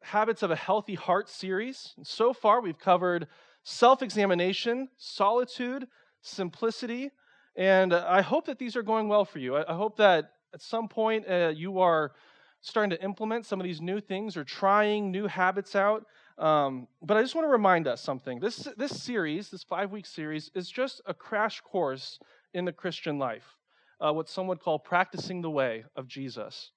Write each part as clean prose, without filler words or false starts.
Habits of a Healthy Heart series. And so far, we've covered self-examination, solitude, simplicity, and I hope that these are going well for you. I hope that at some point you are starting to implement some of these new things or trying new habits out. But I just want to remind us something. This series, this 5-week series, is just a crash course in the Christian life, what some would call practicing the way of Jesus.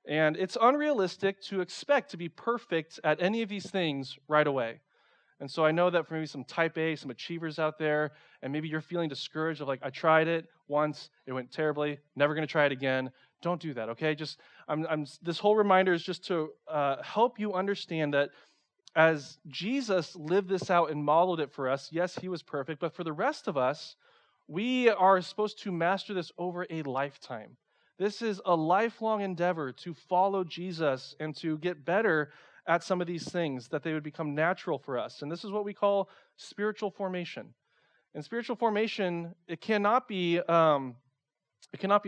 And it's unrealistic to expect to be perfect at any of these things right away. And so I know that for maybe some type A, some achievers out there, and maybe you're feeling discouraged of like, I tried it once, it went terribly, never going to try it again. Don't do that, okay? This whole reminder is just to help you understand that as Jesus lived this out and modeled it for us, yes, he was perfect, but for the rest of us, we are supposed to master this over a lifetime. This is a lifelong endeavor to follow Jesus and to get better at some of these things, that they would become natural for us. And this is what we call spiritual formation. And spiritual formation, it cannot be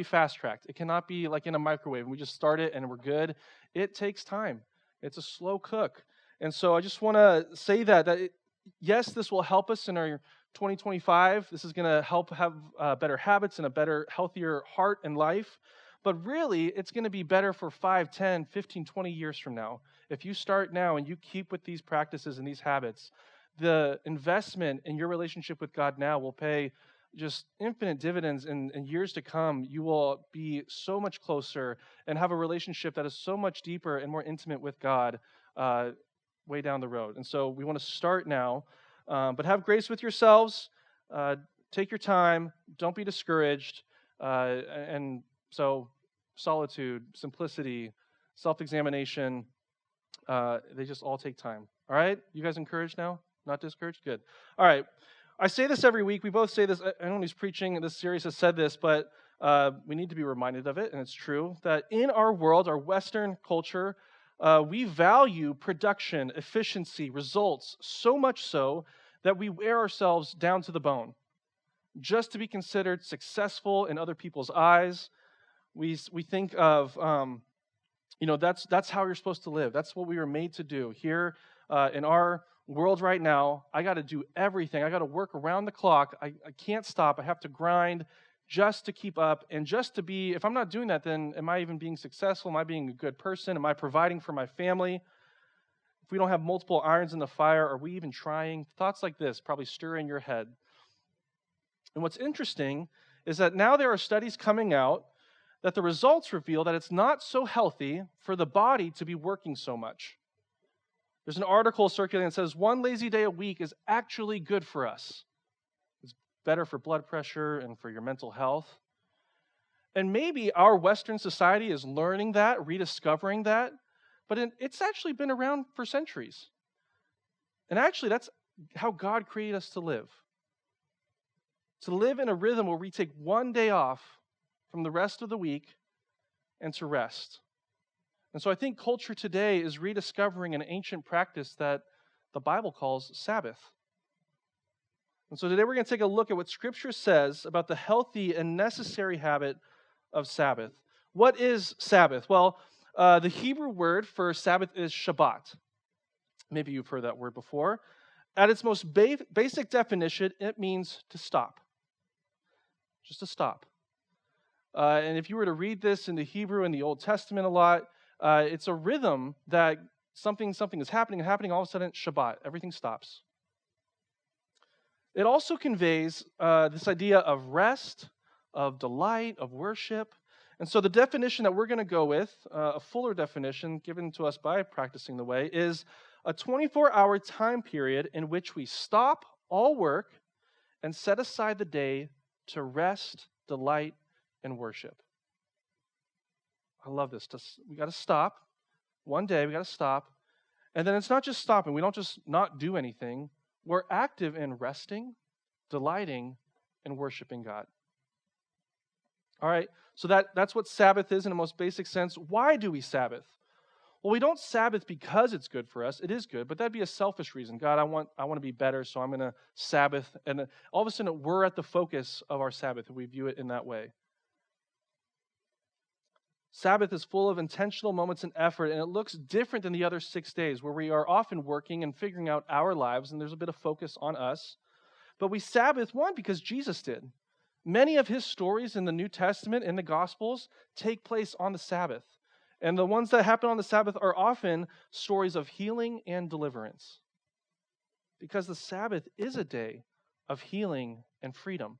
fast-tracked. It cannot be like in a microwave. We just start it and we're good. It takes time. It's a slow cook. And so I just want to say yes, this will help us in our 2025. This is going to help have better habits and a better, healthier heart and life. But really, it's going to be better for 5, 10, 15, 20 years from now. If you start now and you keep with these practices and these habits, the investment in your relationship with God now will pay just infinite dividends in years to come. You will be so much closer and have a relationship that is so much deeper and more intimate with God way down the road. And so we want to start now, but have grace with yourselves. Take your time. Don't be discouraged. And so solitude, simplicity, self-examination, they just all take time. All right? You guys encouraged now? Not discouraged? Good. All right. I say this every week. We both say this. Anyone who's preaching in this series has said this, but we need to be reminded of it, and it's true, that in our world, our Western culture, we value production, efficiency, results, so much so that we wear ourselves down to the bone just to be considered successful in other people's eyes. We think of, that's how you're supposed to live. That's what we were made to do. Here in our world right now, I got to do everything. I got to work around the clock. I can't stop. I have to grind just to keep up and just to be. If I'm not doing that, then am I even being successful? Am I being a good person? Am I providing for my family? If we don't have multiple irons in the fire, are we even trying? Thoughts like this probably stir in your head. And what's interesting is that now there are studies coming out that the results reveal that it's not so healthy for the body to be working so much. There's an article circulating that says 1 lazy day a week is actually good for us. It's better for blood pressure and for your mental health. And maybe our Western society is learning that, rediscovering that, but it's actually been around for centuries. And actually, that's how God created us to live. To live in a rhythm where we take 1 day off from the rest of the week and to rest. And so I think culture today is rediscovering an ancient practice that the Bible calls Sabbath. And so today we're going to take a look at what Scripture says about the healthy and necessary habit of Sabbath. What is Sabbath? Well, the Hebrew word for Sabbath is Shabbat. Maybe you've heard that word before. At its most basic definition, it means to stop. Just to stop. And if you were to read this in the Hebrew in the Old Testament a lot, it's a rhythm that something is happening, all of a sudden, Shabbat, everything stops. It also conveys this idea of rest, of delight, of worship. And so the definition that we're going to go with, a fuller definition given to us by Practicing the Way, is a 24-hour time period in which we stop all work and set aside the day to rest, delight, and worship. I love this. We got to stop. 1 day, we got to stop. And then it's not just stopping. We don't just not do anything. We're active in resting, delighting, and worshiping God. All right, so that's what Sabbath is in the most basic sense. Why do we Sabbath? Well, we don't Sabbath because it's good for us. It is good, but that'd be a selfish reason. God, I want to be better, so I'm going to Sabbath. And all of a sudden, we're at the focus of our Sabbath, if we view it in that way. Sabbath is full of intentional moments and effort, and it looks different than the other 6 days where we are often working and figuring out our lives, and there's a bit of focus on us. But we Sabbath, one, because Jesus did. Many of his stories in the New Testament, in the Gospels, take place on the Sabbath. And the ones that happen on the Sabbath are often stories of healing and deliverance. Because the Sabbath is a day of healing and freedom.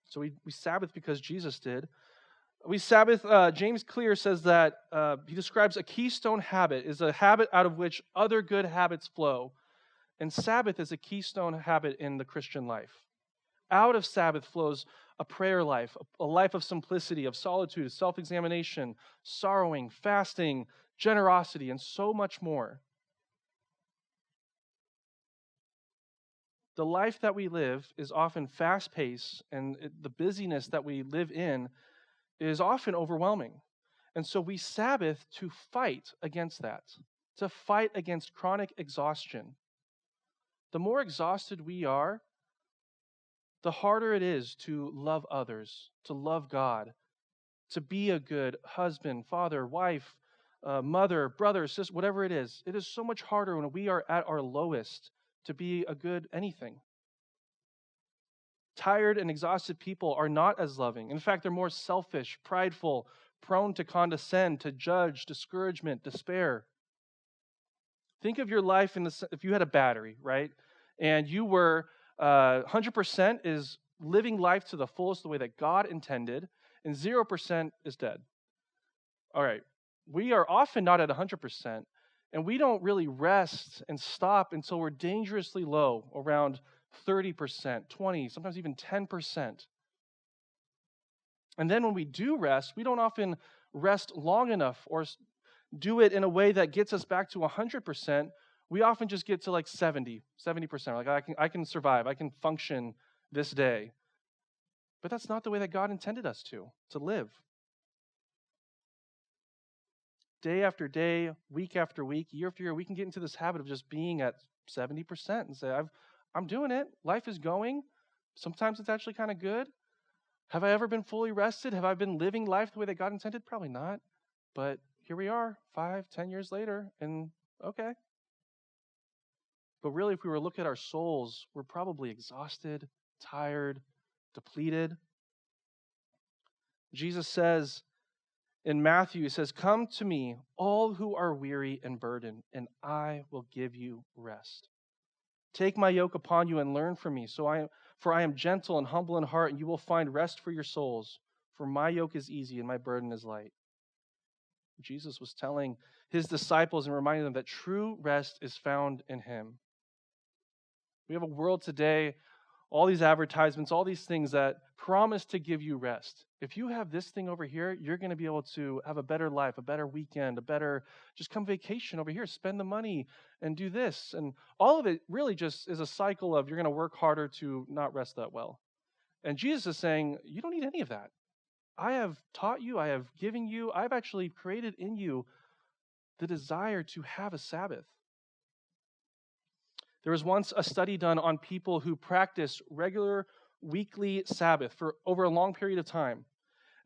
So we Sabbath because Jesus did. We Sabbath, James Clear says that he describes a keystone habit is a habit out of which other good habits flow. And Sabbath is a keystone habit in the Christian life. Out of Sabbath flows a prayer life, a life of simplicity, of solitude, self-examination, sorrowing, fasting, generosity, and so much more. The life that we live is often fast-paced, and the busyness that we live in is often overwhelming. And so we Sabbath to fight against that, to fight against chronic exhaustion. The more exhausted we are, the harder it is to love others, to love God, to be a good husband, father, wife, mother, brother, sister, whatever it is. It is so much harder when we are at our lowest to be a good anything. Tired and exhausted people are not as loving. In fact, they're more selfish, prideful, prone to condescend, to judge, discouragement, despair. Think of your life if you had a battery, right? And you were 100% is living life to the fullest the way that God intended, and 0% is dead. All right. We are often not at 100%, and we don't really rest and stop until we're dangerously low, around 30%, 20, sometimes even 10%. And then when we do rest, we don't often rest long enough or do it in a way that gets us back to 100%. We often just get to like 70%. Like I can survive, I can function this day. But that's not the way that God intended us to live. Day after day, week after week, year after year, we can get into this habit of just being at 70% and say, I'm doing it. Life is going. Sometimes it's actually kind of good. Have I ever been fully rested? Have I been living life the way that God intended? Probably not. But here we are, 5, 10 years later, and okay. But really, if we were to look at our souls, we're probably exhausted, tired, depleted. Jesus says in Matthew, he says, "Come to me, all who are weary and burdened, and I will give you rest. Take my yoke upon you and learn from me, for I am gentle and humble in heart, and you will find rest for your souls. For my yoke is easy and my burden is light." Jesus was telling his disciples and reminding them that true rest is found in him. We have a world today, all these advertisements, all these things that promise to give you rest. If you have this thing over here, you're going to be able to have a better life, a better weekend, just come vacation over here, spend the money and do this. And all of it really just is a cycle of you're going to work harder to not rest that well. And Jesus is saying, you don't need any of that. I have taught you, I have given you, I've actually created in you the desire to have a Sabbath. There was once a study done on people who practiced regular weekly Sabbath for over a long period of time.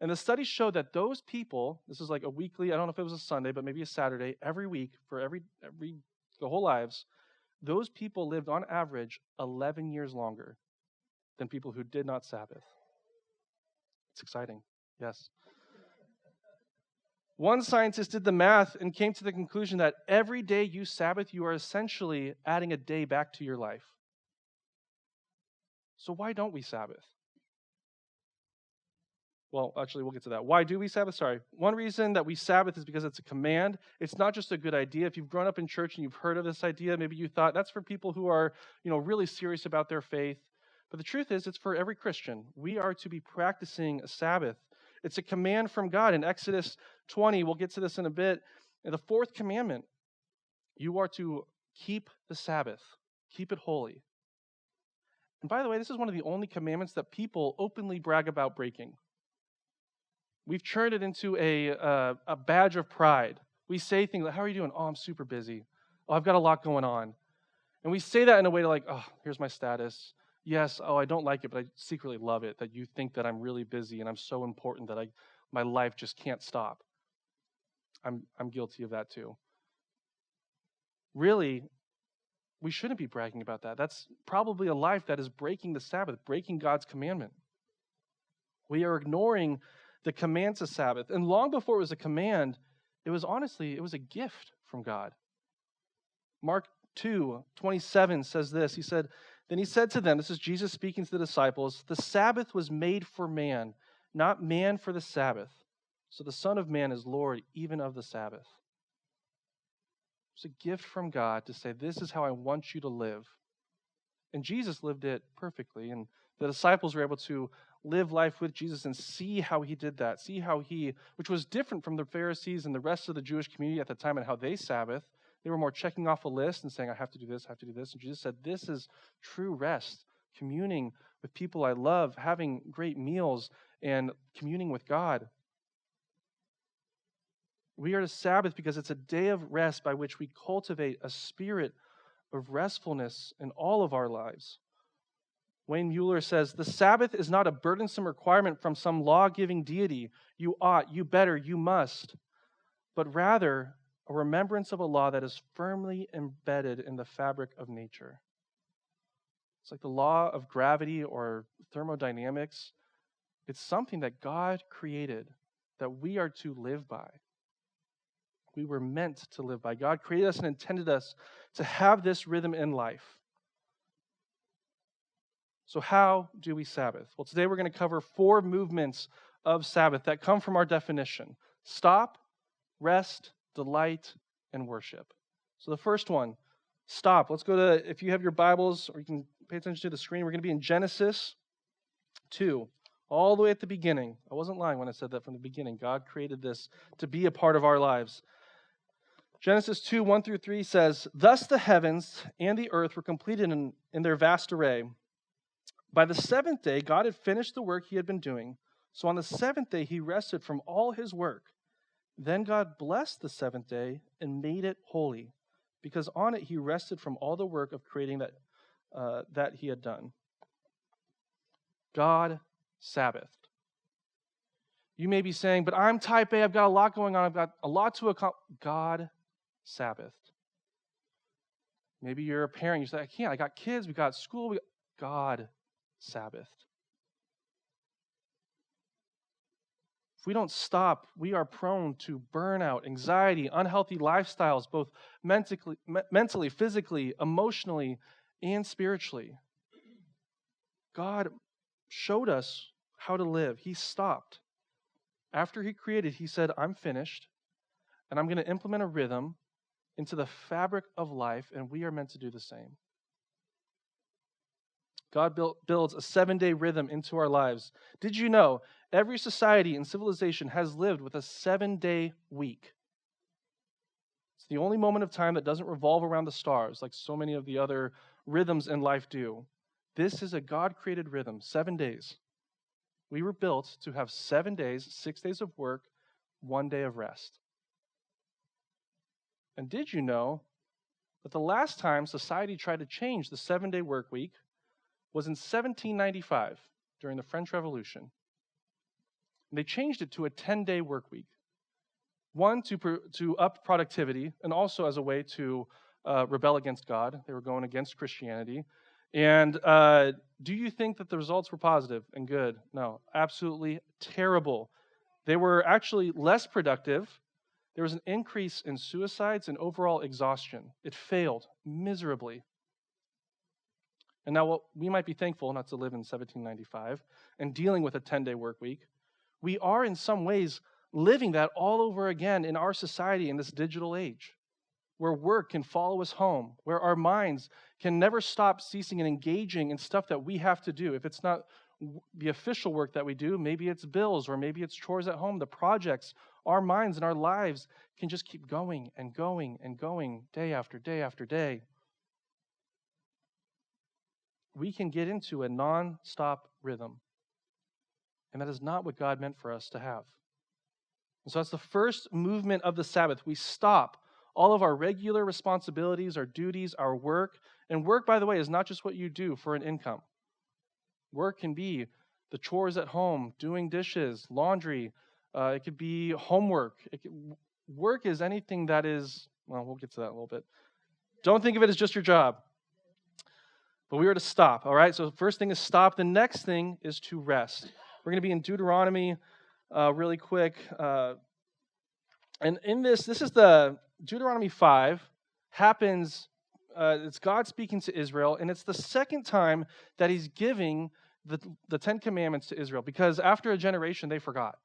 And the study showed that those people, this is like a weekly, I don't know if it was a Sunday, but maybe a Saturday, every week for the whole lives, those people lived on average 11 years longer than people who did not Sabbath. It's exciting, yes. One scientist did the math and came to the conclusion that every day you Sabbath, you are essentially adding a day back to your life. So why don't we Sabbath? Well, actually, we'll get to that. Why do we Sabbath? Sorry. One reason that we Sabbath is because it's a command. It's not just a good idea. If you've grown up in church and you've heard of this idea, maybe you thought that's for people who are, really serious about their faith. But the truth is, it's for every Christian. We are to be practicing a Sabbath. It's a command from God. In Exodus 20, we'll get to this in a bit. In the fourth commandment, you are to keep the Sabbath, keep it holy. And by the way, this is one of the only commandments that people openly brag about breaking. We've turned it into a badge of pride. We say things like, "How are you doing?" "Oh, I'm super busy." "Oh, I've got a lot going on." And we say that in a way to like, "Oh, here's my status. Yes, oh, I don't like it, but I secretly love it that you think that I'm really busy and I'm so important that my life just can't stop." I'm guilty of that too. Really, we shouldn't be bragging about that. That's probably a life that is breaking the Sabbath, breaking God's commandment. We are ignoring the command to Sabbath. And long before it was a command, it was a gift from God. Mark 2:27 says this. He said, "Then he said to them," this is Jesus speaking to the disciples, "the Sabbath was made for man, not man for the Sabbath. So the Son of Man is Lord even of the Sabbath." It's a gift from God to say, this is how I want you to live. And Jesus lived it perfectly. And the disciples were able to live life with Jesus and see how he did that. See how which was different from the Pharisees and the rest of the Jewish community at the time and how they Sabbath. They were more checking off a list and saying, I have to do this, I have to do this. And Jesus said, this is true rest, communing with people I love, having great meals, and communing with God. We are to Sabbath because it's a day of rest by which we cultivate a spirit of restfulness in all of our lives. Wayne Mueller says, the Sabbath is not a burdensome requirement from some law-giving deity. You ought, you better, you must. But rather, a remembrance of a law that is firmly embedded in the fabric of nature. It's like the law of gravity or thermodynamics. It's something that God created that we are to live by. We were meant to live by. God created us and intended us to have this rhythm in life. So how do we Sabbath? Well, today we're going to cover 4 movements of Sabbath that come from our definition: stop, rest, delight, and worship. So the first one, stop. Let's go to, if you have your Bibles, or you can pay attention to the screen, we're going to be in Genesis 2, all the way at the beginning. I wasn't lying when I said that from the beginning. God created this to be a part of our lives. Genesis 2, 1 through 3 says, "Thus the heavens and the earth were completed in their vast array. By the 7th day, God had finished the work he had been doing. So on the 7th day, he rested from all his work. Then God blessed the 7th day and made it holy, because on it he rested from all the work of creating that he had done." God Sabbathed. You may be saying, but I'm type A, I've got a lot going on, I've got a lot to accomplish. God Sabbathed. Maybe you're a parent, you say, I can't, I got kids, we got school, God Sabbathed. If we don't stop, we are prone to burnout, anxiety, unhealthy lifestyles, both mentally, physically, emotionally, and spiritually. God showed us how to live. He stopped. After he created, he said, I'm finished, and I'm going to implement a rhythm into the fabric of life, and we are meant to do the same. God builds a 7-day rhythm into our lives. Did you know every society and civilization has lived with a 7-day week? It's the only moment of time that doesn't revolve around the stars like so many of the other rhythms in life do. This is a God-created rhythm, 7 days. We were built to have 7 days, 6 days of work, 1 day of rest. And did you know that the last time society tried to change the 7-day work week was in 1795 during the French Revolution? And they changed it to a 10-day work week. One, to up productivity, and also as a way to rebel against God. They were going against Christianity. And do you think that the results were positive and good? No, absolutely terrible. They were actually less productive. There was an increase in suicides and overall exhaustion. It failed miserably. And now what we might be thankful not to live in 1795 and dealing with a 10-day work week. We are in some ways living that all over again in our society in this digital age, where work can follow us home, where our minds can never stop ceasing and engaging in stuff that we have to do. If it's not the official work that we do, maybe it's bills or maybe it's chores at home, the projects, our minds and our lives can just keep going and going and going day after day after day. We can get into a non-stop rhythm. And that is not what God meant for us to have. And so that's the first movement of the Sabbath. We stop all of our regular responsibilities, our duties, our work. And work, by the way, is not just what you do for an income. Work can be the chores at home, doing dishes, laundry. It could be homework. Work is anything that is, well, we'll get to that in a little bit. Don't think of it as just your job. But we are to stop, all right? So the first thing is stop. The next thing is to rest. We're going to be in Deuteronomy really quick. And in this is the Deuteronomy 5 happens, it's God speaking to Israel, and it's the second time that he's giving the Ten Commandments to Israel, because after a generation, they forgot.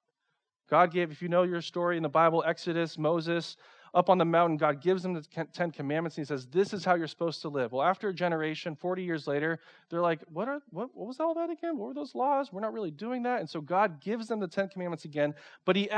God gave, if you know your story in the Bible, Exodus, Moses, up on the mountain, God gives them the Ten Commandments, and he says, this is how you're supposed to live. Well, after a generation, 40 years later, they're like, what was all that again? What were those laws? We're not really doing that. And so God gives them the Ten Commandments again, but he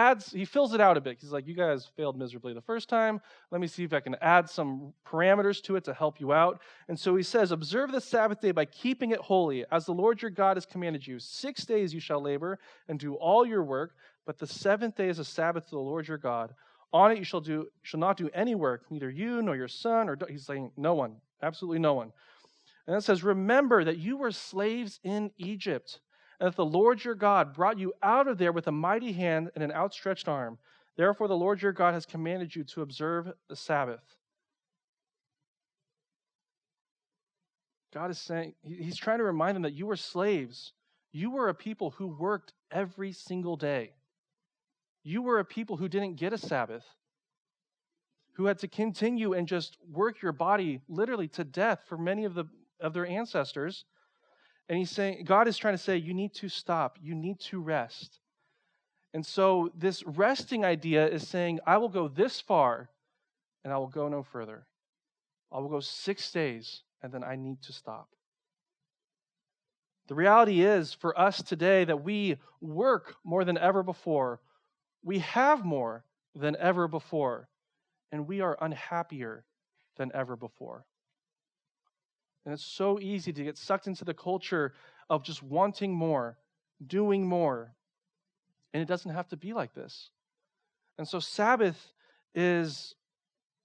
fills it out a bit. He's like, you guys failed miserably the first time. Let me see if I can add some parameters to it to help you out. And so he says, observe the Sabbath day by keeping it holy, as the Lord your God has commanded you. 6 days you shall labor and do all your work, but the seventh day is a Sabbath to the Lord your God. On it you shall not do any work, neither you nor your son, or he's saying no one, absolutely no one. And it says, remember that you were slaves in Egypt, and that the Lord your God brought you out of there with a mighty hand and an outstretched arm. Therefore the Lord your God has commanded you to observe the Sabbath. God is saying, he's trying to remind them that you were slaves. You were a people who worked every single day. You were a people who didn't get a Sabbath, who had to continue and just work your body literally to death for many of their ancestors. And he's saying, God is trying to say, you need to stop. You need to rest. And so this resting idea is saying, I will go this far and I will go no further. I will go 6 days and then I need to stop. The reality is for us today that we work more than ever before. We have more than ever before, and we are unhappier than ever before. And it's so easy to get sucked into the culture of just wanting more, doing more. And it doesn't have to be like this. And so Sabbath is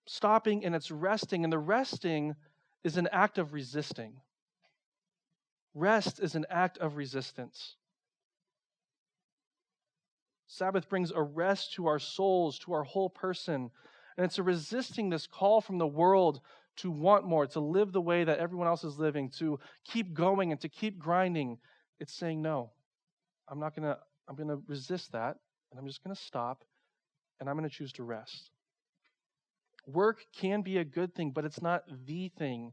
stopping and it's resting, and the resting is an act of resisting. Rest is an act of resistance. Sabbath brings a rest to our souls, to our whole person. And it's a resisting this call from the world to want more, to live the way that everyone else is living, to keep going and to keep grinding. It's saying, no, I'm going to resist that, and I'm just going to stop, and I'm going to choose to rest. Work can be a good thing, but it's not the thing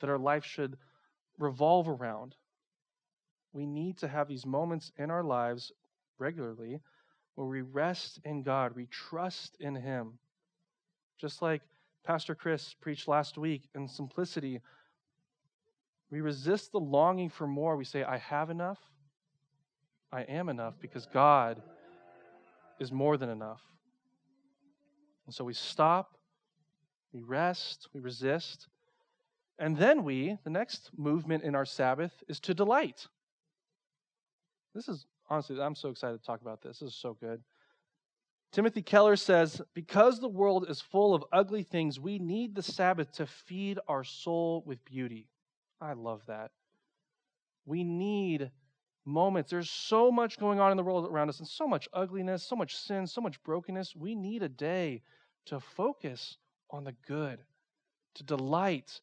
that our life should revolve around. We need to have these moments in our lives regularly where we rest in God, we trust in Him. Just like Pastor Chris preached last week in simplicity, we resist the longing for more. We say, I have enough, I am enough, because God is more than enough. And so we stop, we rest, we resist, and then the next movement in our Sabbath is to delight. This is, honestly, I'm so excited to talk about this. This is so good. Timothy Keller says, because the world is full of ugly things, we need the Sabbath to feed our soul with beauty. I love that. We need moments. There's so much going on in the world around us, and so much ugliness, so much sin, so much brokenness. We need a day to focus on the good, to delight,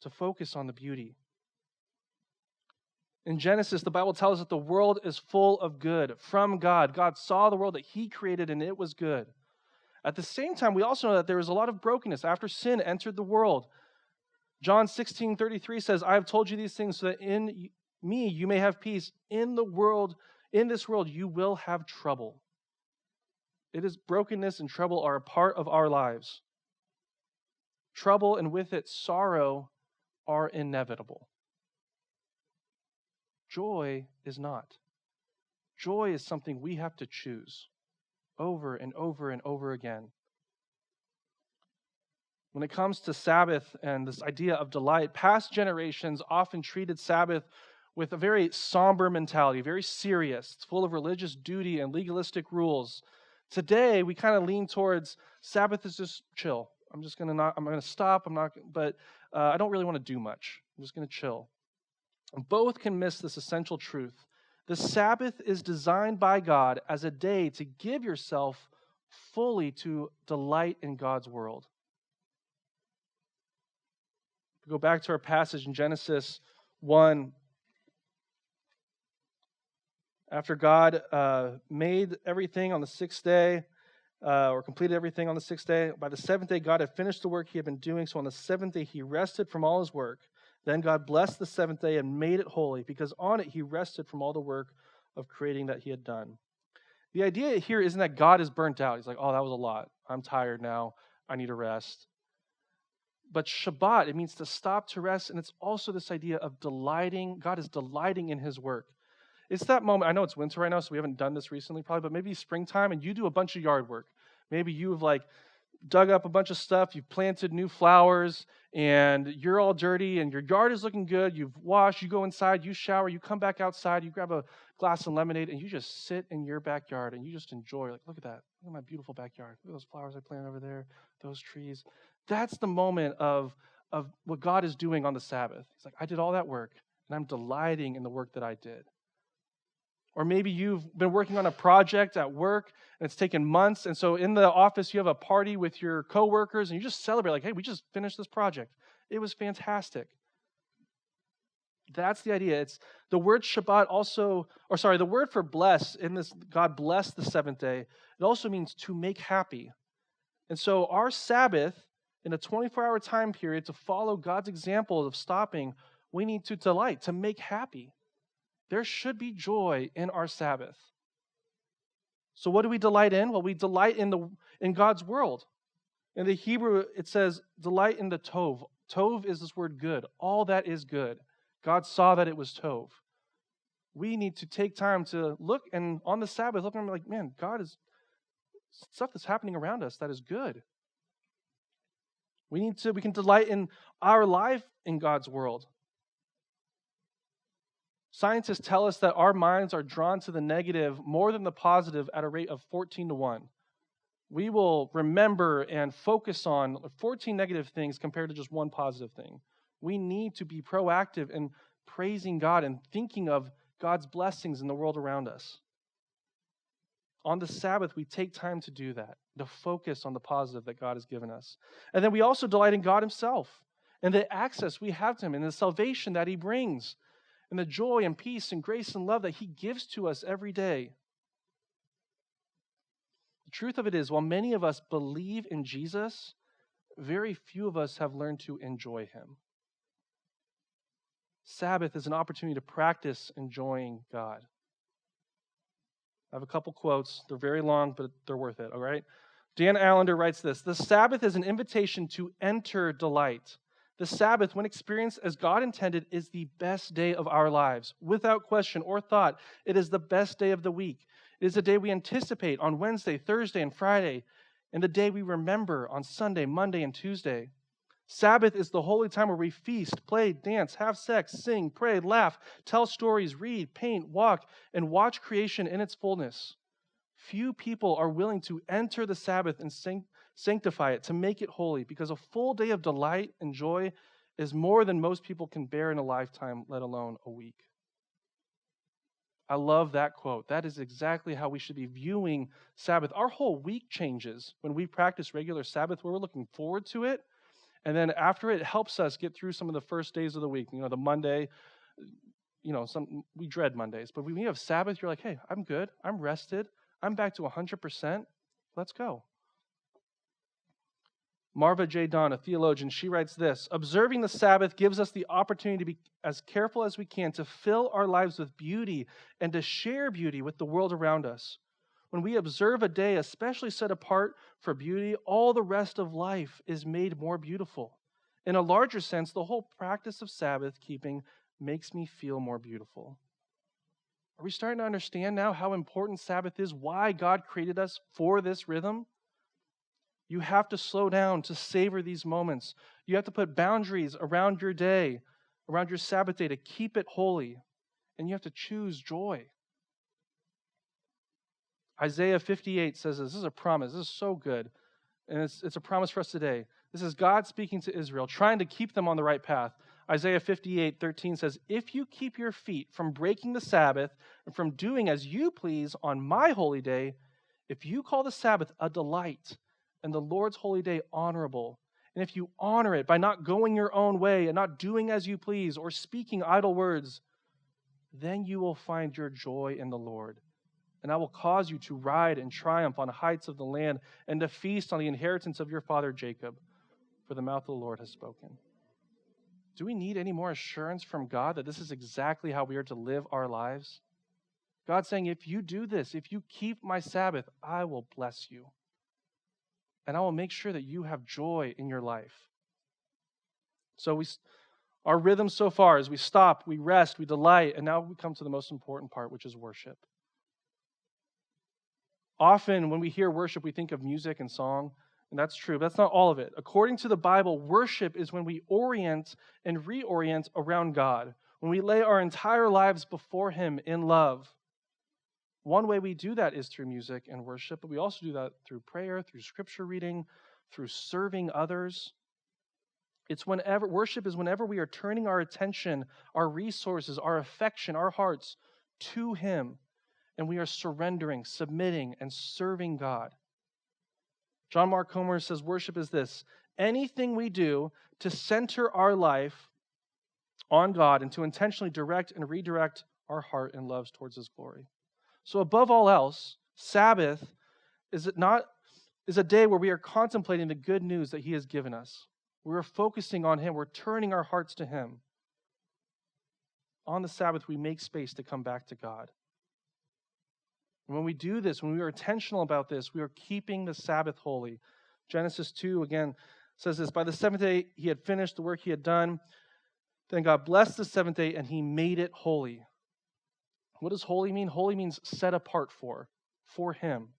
to focus on the beauty. In Genesis, the Bible tells us that the world is full of good from God. God saw the world that He created, and it was good. At the same time, we also know that there was a lot of brokenness after sin entered the world. John 16:33 says, I have told you these things so that in me you may have peace. In this world you will have trouble. It is brokenness and trouble are a part of our lives. Trouble and with it sorrow are inevitable. Joy is not. Joy is something we have to choose over and over and over again. When it comes to Sabbath and this idea of delight, past generations often treated Sabbath with a very somber mentality, very serious. It's full of religious duty and legalistic rules. Today, we kind of lean towards Sabbath is just chill. I'm going to stop. But I don't really want to do much. I'm just going to chill. And both can miss this essential truth. The Sabbath is designed by God as a day to give yourself fully to delight in God's world. If we go back to our passage in Genesis 1, after God made everything on the sixth day, or completed everything on the sixth day, by the seventh day God had finished the work he had been doing, so on the seventh day he rested from all his work. Then God blessed the seventh day and made it holy, because on it he rested from all the work of creating that he had done. The idea here isn't that God is burnt out. He's like, oh, that was a lot. I'm tired now. I need a rest. But Shabbat, it means to stop to rest, and it's also this idea of delighting. God is delighting in his work. It's that moment. I know it's winter right now, so we haven't done this recently probably, but maybe springtime and you do a bunch of yard work. Maybe you've dug up a bunch of stuff, you've planted new flowers, and you're all dirty, and your yard is looking good. You've washed, you go inside, you shower, you come back outside, you grab a glass of lemonade, and you just sit in your backyard, and you just enjoy, look at that. Look at my beautiful backyard. Look at those flowers I planted over there, those trees. That's the moment of what God is doing on the Sabbath. He's like, I did all that work, and I'm delighting in the work that I did. Or maybe you've been working on a project at work and it's taken months. And so in the office, you have a party with your coworkers and you just celebrate hey, we just finished this project. It was fantastic. That's the idea. It's the word Shabbat the word for bless in this, God blessed the seventh day. It also means to make happy. And so our Sabbath in a 24-hour time period to follow God's example of stopping, we need to delight, to make happy. There should be joy in our Sabbath. So what do we delight in? Well, we delight in God's world. In the Hebrew, it says, delight in the tov. Tov is this word good. All that is good. God saw that it was tov. We need to take time to look, and on the Sabbath, look and be like, man, God is stuff that's happening around us that is good. We can delight in our life in God's world. Scientists tell us that our minds are drawn to the negative more than the positive at a rate of 14-1. We will remember and focus on 14 negative things compared to just one positive thing. We need to be proactive in praising God and thinking of God's blessings in the world around us. On the Sabbath, we take time to do that, to focus on the positive that God has given us. And then we also delight in God himself and the access we have to him and the salvation that he brings, and the joy and peace and grace and love that he gives to us every day. The truth of it is, while many of us believe in Jesus, very few of us have learned to enjoy him. Sabbath is an opportunity to practice enjoying God. I have a couple quotes. They're very long, but they're worth it, all right? Dan Allender writes this: the Sabbath is an invitation to enter delight. The Sabbath, when experienced as God intended, is the best day of our lives. Without question or thought, it is the best day of the week. It is a day we anticipate on Wednesday, Thursday, and Friday, and the day we remember on Sunday, Monday, and Tuesday. Sabbath is the holy time where we feast, play, dance, have sex, sing, pray, laugh, tell stories, read, paint, walk, and watch creation in its fullness. Few people are willing to enter the Sabbath and sanctify it, to make it holy, because a full day of delight and joy is more than most people can bear in a lifetime, let alone a week. I love that quote. That is exactly how we should be viewing Sabbath. Our whole week changes when we practice regular Sabbath, where we're looking forward to it. And then after it helps us get through some of the first days of the week. The Monday, we dread Mondays. But when you have Sabbath, you're like, hey, I'm good. I'm rested. I'm back to 100%. Let's go. Marva J. Don, a theologian, she writes this: observing the Sabbath gives us the opportunity to be as careful as we can to fill our lives with beauty and to share beauty with the world around us. When we observe a day especially set apart for beauty, all the rest of life is made more beautiful. In a larger sense, the whole practice of Sabbath keeping makes me feel more beautiful. Are we starting to understand now how important Sabbath is, why God created us for this rhythm? You have to slow down to savor these moments. You have to put boundaries around your day, around your Sabbath day, to keep it holy. and you have to choose joy. Isaiah 58 says this is a promise. This is so good. And it's a promise for us today. This is God speaking to Israel, trying to keep them on the right path. Isaiah 58:13 says, if you keep your feet from breaking the Sabbath and from doing as you please on my holy day, if you call the Sabbath a delight and the Lord's holy day honorable, and if you honor it by not going your own way and not doing as you please or speaking idle words, then you will find your joy in the Lord. And I will cause you to ride and triumph on the heights of the land and to feast on the inheritance of your father Jacob, for the mouth of the Lord has spoken. Do we need any more assurance from God that this is exactly how we are to live our lives? God's saying, if you do this, if you keep my Sabbath, I will bless you. And I will make sure that you have joy in your life. So our rhythm so far is we stop, we rest, we delight, and now we come to the most important part, which is worship. Often when we hear worship, we think of music and song, and that's true, but that's not all of it. According to the Bible, worship is when we orient and reorient around God, when we lay our entire lives before Him in love. One way we do that is through music and worship, but we also do that through prayer, through scripture reading, through serving others. Worship is whenever we are turning our attention, our resources, our affection, our hearts to Him, and we are surrendering, submitting, and serving God. John Mark Comer says worship is this: anything we do to center our life on God and to intentionally direct and redirect our heart and loves towards His glory. So above all else, Sabbath is a day where we are contemplating the good news that He has given us. We're focusing on Him. We're turning our hearts to Him. On the Sabbath, we make space to come back to God. And when we do this, when we are intentional about this, we are keeping the Sabbath holy. Genesis 2, again, says this: by the seventh day, He had finished the work He had done. Then God blessed the seventh day, and He made it holy. What does holy mean? Holy means set apart for Him.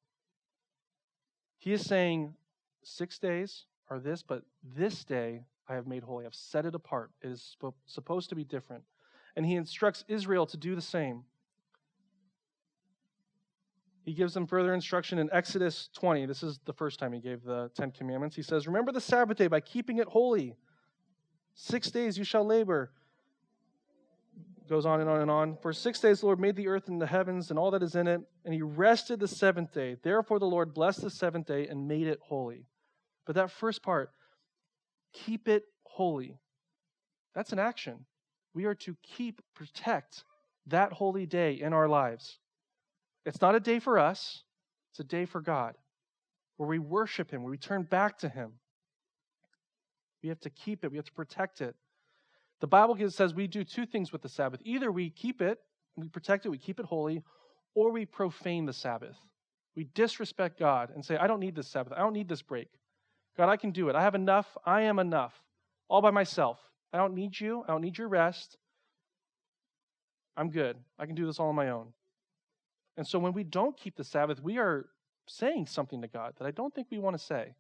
He is saying 6 days are this, but this day I have made holy. I've set it apart. It is supposed to be different. And He instructs Israel to do the same. He gives them further instruction in Exodus 20. This is the first time He gave the 10 Commandments. He says, remember the Sabbath day by keeping it holy. 6 days you shall labor. Goes on and on and on. For 6 days the Lord made the earth and the heavens and all that is in it, and He rested the seventh day. Therefore the Lord blessed the seventh day and made it holy. But that first part, keep it holy, that's an action. We are to protect that holy day in our lives. It's not a day for us, it's a day for God, where we worship Him, where we turn back to Him. We have to keep it, we have to protect it. The Bible says we do two things with the Sabbath. Either we keep it, we protect it, we keep it holy, or we profane the Sabbath. We disrespect God and say, I don't need this Sabbath, I don't need this break. God, I can do it. I have enough. I am enough. All by myself. I don't need you. I don't need your rest. I'm good. I can do this all on my own. And so when we don't keep the Sabbath, we are saying something to God that I don't think we want to say.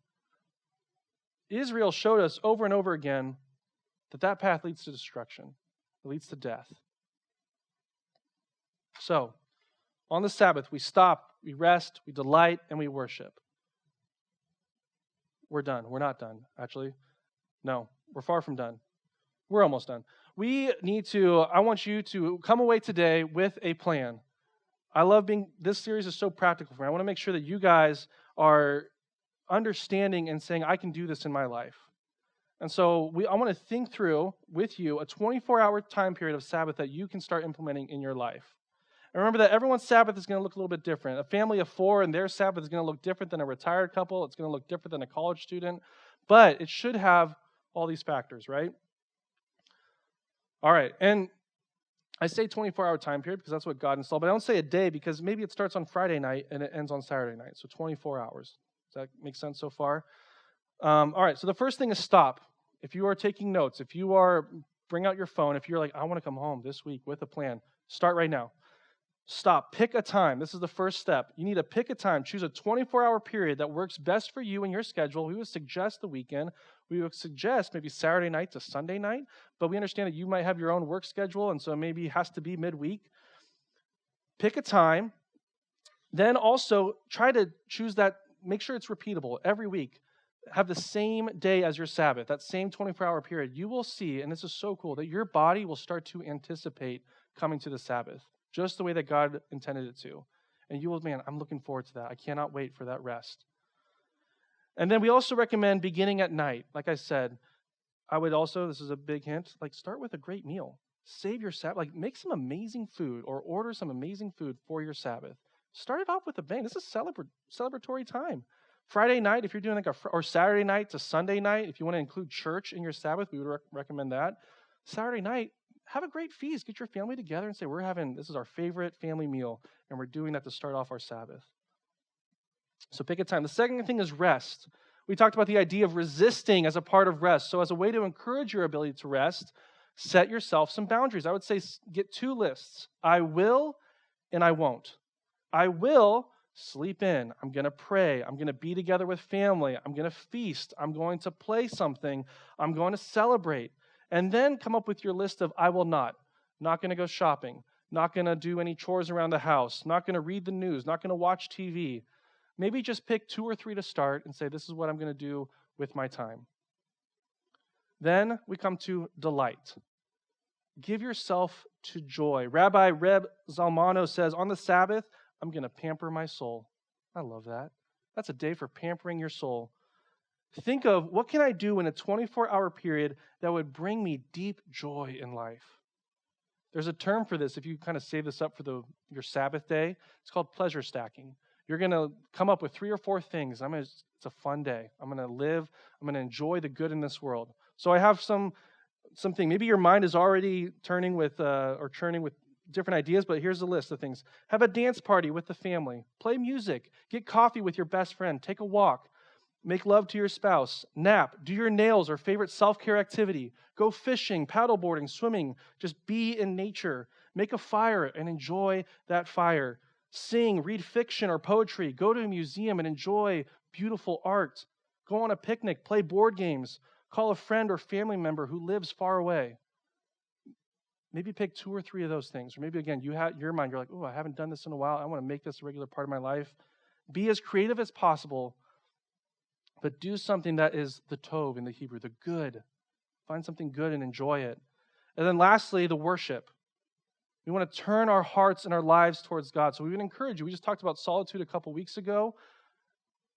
Israel showed us over and over again that path leads to destruction. It leads to death. So, on the Sabbath, we stop, we rest, we delight, and we worship. We're done. We're not done, actually. No, we're far from done. We're almost done. I want you to come away today with a plan. This series is so practical for me. I want to make sure that you guys are understanding and saying, I can do this in my life. And so I want to think through with you a 24-hour time period of Sabbath that you can start implementing in your life. And remember that everyone's Sabbath is going to look a little bit different. A family of 4 and their Sabbath is going to look different than a retired couple. It's going to look different than a college student. But it should have all these factors, right? All right. And I say 24-hour time period because that's what God installed. But I don't say a day because maybe it starts on Friday night and it ends on Saturday night. So 24 hours. Does that make sense so far? All right. So the first thing is stop. If you are taking notes, bring out your phone. If you're like, I want to come home this week with a plan, start right now. Stop. Pick a time. This is the first step. You need to pick a time. Choose a 24-hour period that works best for you and your schedule. We would suggest the weekend, We would suggest maybe Saturday night to Sunday night, but we understand that you might have your own work schedule, and so maybe it has to be midweek. Pick a time. Then also try to choose that, make sure it's repeatable every week. Have the same day as your Sabbath, that same 24-hour period. You will see, and this is so cool, that your body will start to anticipate coming to the Sabbath, just the way that God intended it to. And you will, man, I'm looking forward to that. I cannot wait for that rest. And then we also recommend beginning at night. Like I said, I would also, this is a big hint, like start with a great meal. Save your Sabbath, like make some amazing food or order some amazing food for your Sabbath. Start it off with a bang. This is celebratory time. Friday night, if you're doing or Saturday night to Sunday night, if you want to include church in your Sabbath, we would recommend that. Saturday night, have a great feast. Get your family together and say, this is our favorite family meal, and we're doing that to start off our Sabbath. So pick a time. The second thing is rest. We talked about the idea of resisting as a part of rest. So as a way to encourage your ability to rest, set yourself some boundaries. I would say get 2 lists. I will and I won't. I will sleep in. I'm going to pray. I'm going to be together with family. I'm going to feast. I'm going to play something. I'm going to celebrate. And then come up with your list of I will not. Not going to go shopping. Not going to do any chores around the house. Not going to read the news. Not going to watch TV. Maybe just pick 2 or 3 to start and say, this is what I'm going to do with my time. Then we come to delight. Give yourself to joy. Rabbi Reb Zalmano says, on the Sabbath, I'm going to pamper my soul. I love that. That's a day for pampering your soul. Think of what can I do in a 24-hour period that would bring me deep joy in life. There's a term for this if you kind of save this up for your Sabbath day. It's called pleasure stacking. You're going to come up with 3 or 4 things. It's a fun day. I'm going to live. I'm going to enjoy the good in this world. So I have something. Maybe your mind is already churning with different ideas, but here's a list of things. Have a dance party with the family. Play music. Get coffee with your best friend. Take a walk. Make love to your spouse. Nap. Do your nails or favorite self-care activity. Go fishing, paddleboarding, swimming. Just be in nature. Make a fire and enjoy that fire. Sing, read fiction or poetry. Go to a museum and enjoy beautiful art. Go on a picnic. Play board games. Call a friend or family member who lives far away. Maybe pick 2 or 3 of those things. Or maybe, again, you have your mind, you're like, oh, I haven't done this in a while. I want to make this a regular part of my life. Be as creative as possible, but do something that is the tov in the Hebrew, the good. Find something good and enjoy it. And then lastly, the worship. We want to turn our hearts and our lives towards God. So we would encourage you. We just talked about solitude a couple weeks ago.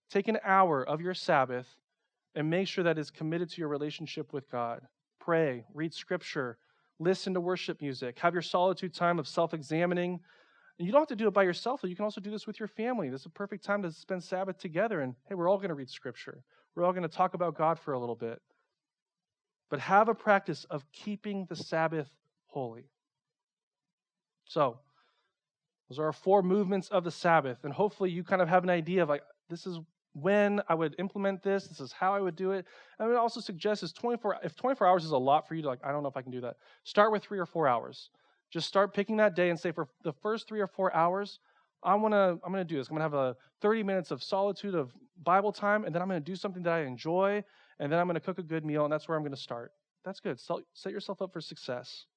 Take an hour of your Sabbath and make sure that it's committed to your relationship with God. Pray, read scripture, listen to worship music, have your solitude time of self-examining. And you don't have to do it by yourself. You can also do this with your family. This is a perfect time to spend Sabbath together. And hey, we're all going to read scripture. We're all going to talk about God for a little bit. But have a practice of keeping the Sabbath holy. So, those are our 4 movements of the Sabbath. And hopefully you kind of have an idea of like, this is when I would implement this. This is how I would do it. And I would also suggest if 24 hours is a lot for you to I don't know if I can do that. Start with 3 or 4 hours. Just start picking that day and say for the first 3 or 4 hours, I'm gonna do this. I'm gonna have a 30 minutes of solitude of Bible time, and then I'm gonna do something that I enjoy, and then I'm gonna cook a good meal, and that's where I'm gonna start. That's good. Set yourself up for success.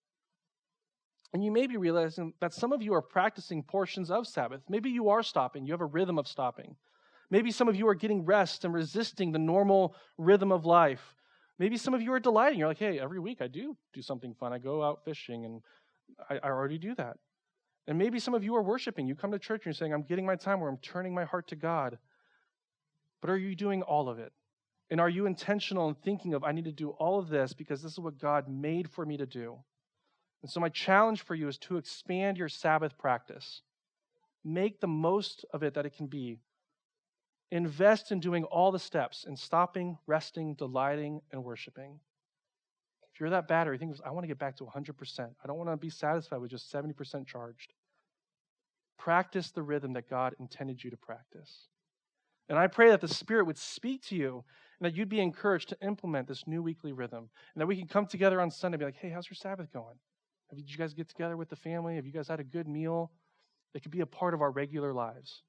And you may be realizing that some of you are practicing portions of Sabbath. Maybe you are stopping. You have a rhythm of stopping. Maybe some of you are getting rest and resisting the normal rhythm of life. Maybe some of you are delighting. You're like, hey, every week I do something fun. I go out fishing, and I already do that. And maybe some of you are worshiping. You come to church and you're saying, I'm getting my time where I'm turning my heart to God. But are you doing all of it? And are you intentional in thinking of, I need to do all of this because this is what God made for me to do? And so my challenge for you is to expand your Sabbath practice. Make the most of it that it can be. Invest in doing all the steps in stopping, resting, delighting, and worshiping. If you're that bad or you think, I want to get back to 100%. I don't want to be satisfied with just 70% charged. Practice the rhythm that God intended you to practice. And I pray that the Spirit would speak to you and that you'd be encouraged to implement this new weekly rhythm. And that we can come together on Sunday and be like, hey, how's your Sabbath going? Did you guys get together with the family? Have you guys had a good meal? That could be a part of our regular lives.